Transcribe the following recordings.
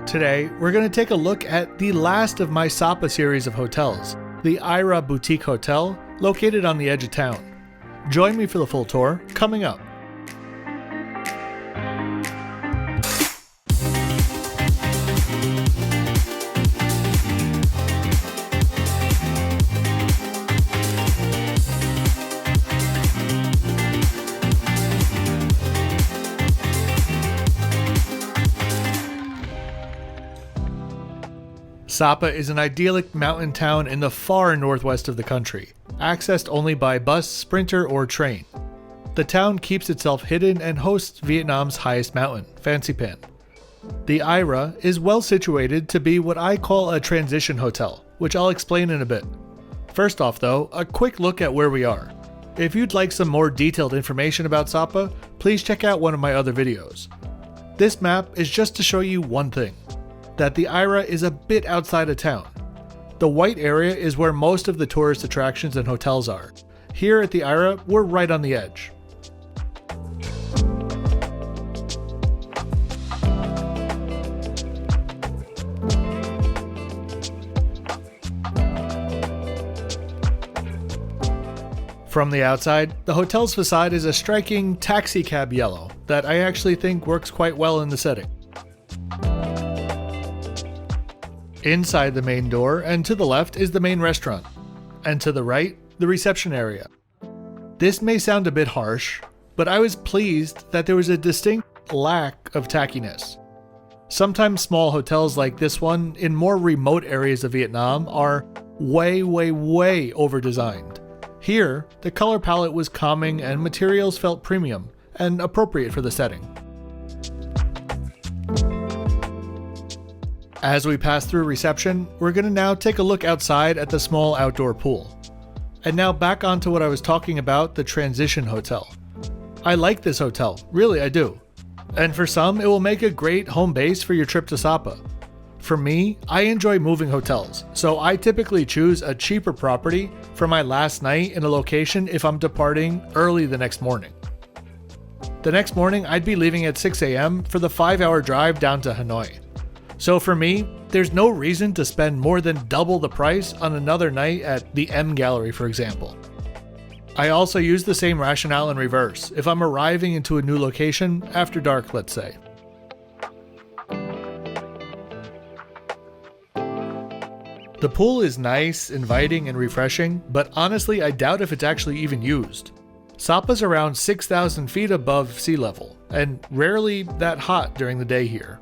Today, we're going to take a look at the last of my Sapa series of hotels, the Aira Boutique Hotel, located on the edge of town. Join me for the full tour, coming up. Sapa is an idyllic mountain town in the far northwest of the country, accessed only by bus, sprinter, or train. The town keeps itself hidden and hosts Vietnam's highest mountain, Fancy Pan. The Aira is well situated to be what I call a transition hotel, which I'll explain in a bit. First off though, a quick look at where we are. If you'd like some more detailed information about Sapa, please check out one of my other videos. This map is just to show you one thing, that the Aira is a bit outside of town. The white area is where most of the tourist attractions and hotels are. Here at the Aira, we're right on the edge. From the outside, the hotel's facade is a striking taxi cab yellow that I actually think works quite well in the setting. Inside the main door and to the left is the main restaurant, and to the right, the reception area. This may sound a bit harsh, but I was pleased that there was a distinct lack of tackiness. Sometimes small hotels like this one in more remote areas of Vietnam are way over-designed. Here, the color palette was calming and materials felt premium and appropriate for the setting. As we pass through reception, we're going to now take a look outside at the small outdoor pool. And now back onto what I was talking about, the transition hotel. I like this hotel, really I do. And for some, it will make a great home base for your trip to Sapa. For me, I enjoy moving hotels, so I typically choose a cheaper property for my last night in a location if I'm departing early the next morning. The next morning, I'd be leaving at 6 a.m. for the 5-hour drive down to Hanoi. So for me, there's no reason to spend more than double the price on another night at the M Gallery, for example. I also use the same rationale in reverse if I'm arriving into a new location after dark, let's say. The pool is nice, inviting, and refreshing, but honestly I doubt if it's actually even used. Sapa's around 6,000 feet above sea level, and rarely that hot during the day here.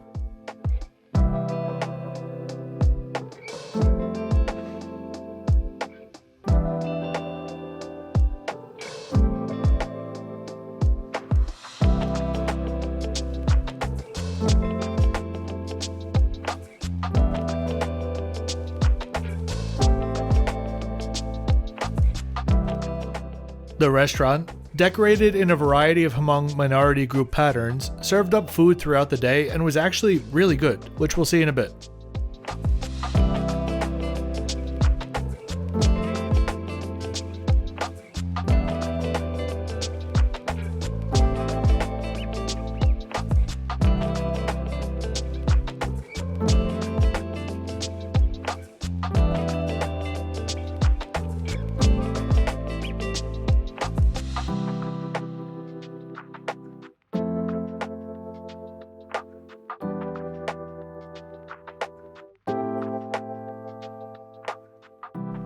The restaurant, decorated in a variety of Hmong minority group patterns, served up food throughout the day and was actually really good, which we'll see in a bit.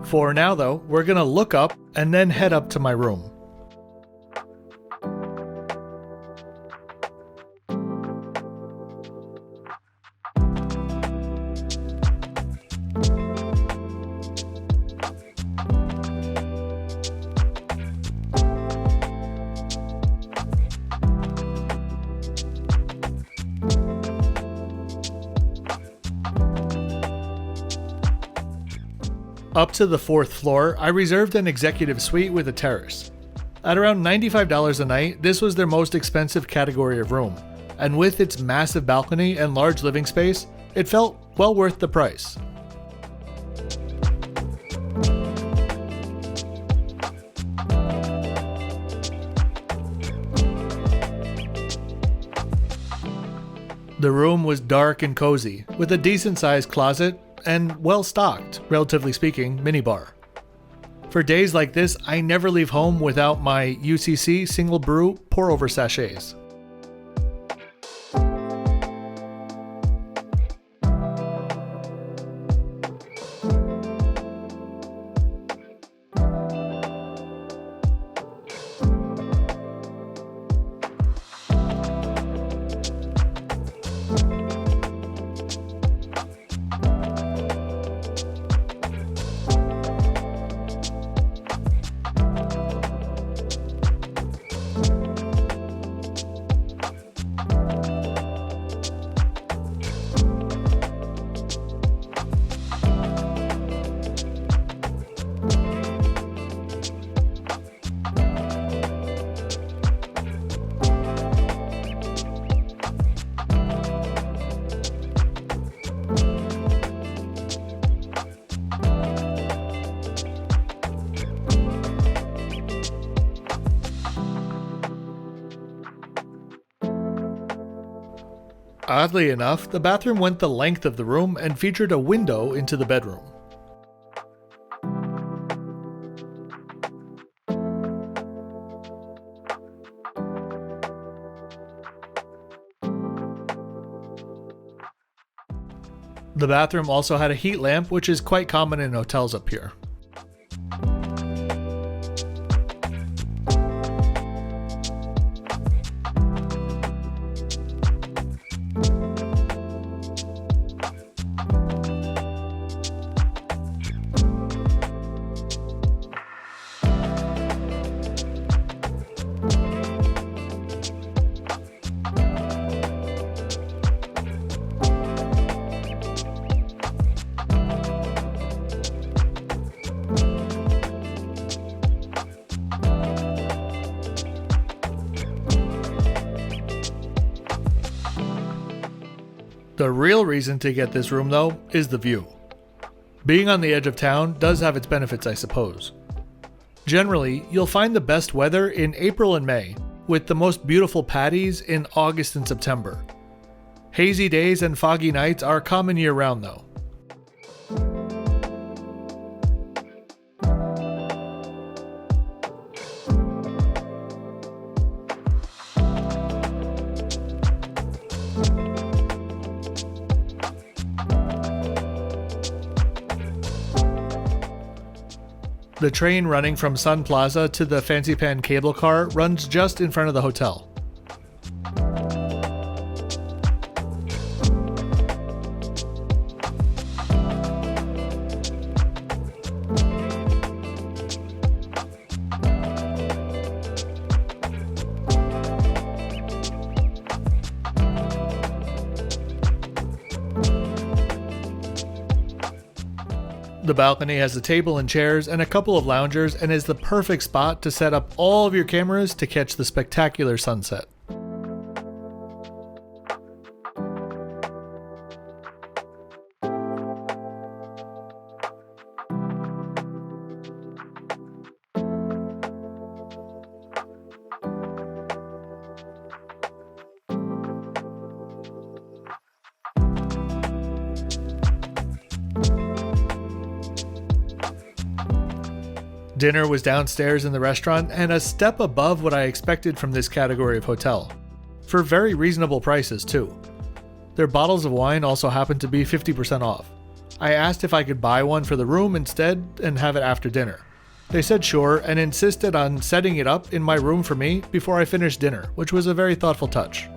For now though, we're gonna look up and then head up to my room. Up to the 4th floor, I reserved an executive suite with a terrace. At around $95 a night, this was their most expensive category of room, and with its massive balcony and large living space, it felt well worth the price. The room was dark and cozy, with a decent sized closet and well-stocked, relatively speaking, minibar. For days like this, I never leave home without my UCC single brew pour-over sachets. Oddly enough, the bathroom went the length of the room and featured a window into the bedroom. The bathroom also had a heat lamp, which is quite common in hotels up here. The real reason to get this room, though, is the view. Being on the edge of town does have its benefits, I suppose. Generally, you'll find the best weather in April and May, with the most beautiful patties in August and September. Hazy days and foggy nights are common year-round, though. The train running from Sun Plaza to the Fancy Pan cable car runs just in front of the hotel. The balcony has a table and chairs and a couple of loungers and is the perfect spot to set up all of your cameras to catch the spectacular sunset. Dinner was downstairs in the restaurant and a step above what I expected from this category of hotel. For very reasonable prices, too. Their bottles of wine also happened to be 50% off. I asked if I could buy one for the room instead and have it after dinner. They said sure and insisted on setting it up in my room for me before I finished dinner, which was a very thoughtful touch.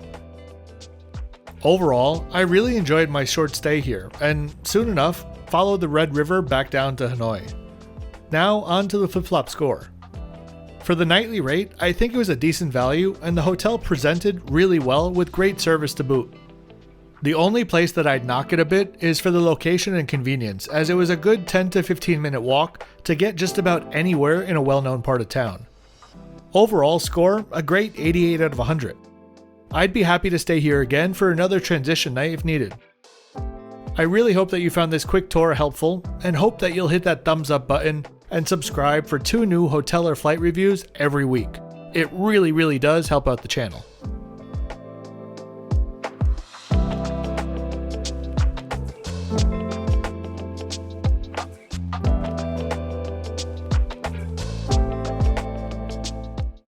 Overall, I really enjoyed my short stay here and soon enough followed the Red River back down to Hanoi. Now on to the flip-flop score. For the nightly rate, I think it was a decent value and the hotel presented really well with great service to boot. The only place that I'd knock it a bit is for the location and convenience, as it was a good 10 to 15 minute walk to get just about anywhere in a well-known part of town. Overall score, a great 88 out of 100. I'd be happy to stay here again for another transition night if needed. I really hope that you found this quick tour helpful and hope that you'll hit that thumbs up button and subscribe for 2 new hotel or flight reviews every week. It really does help out the channel.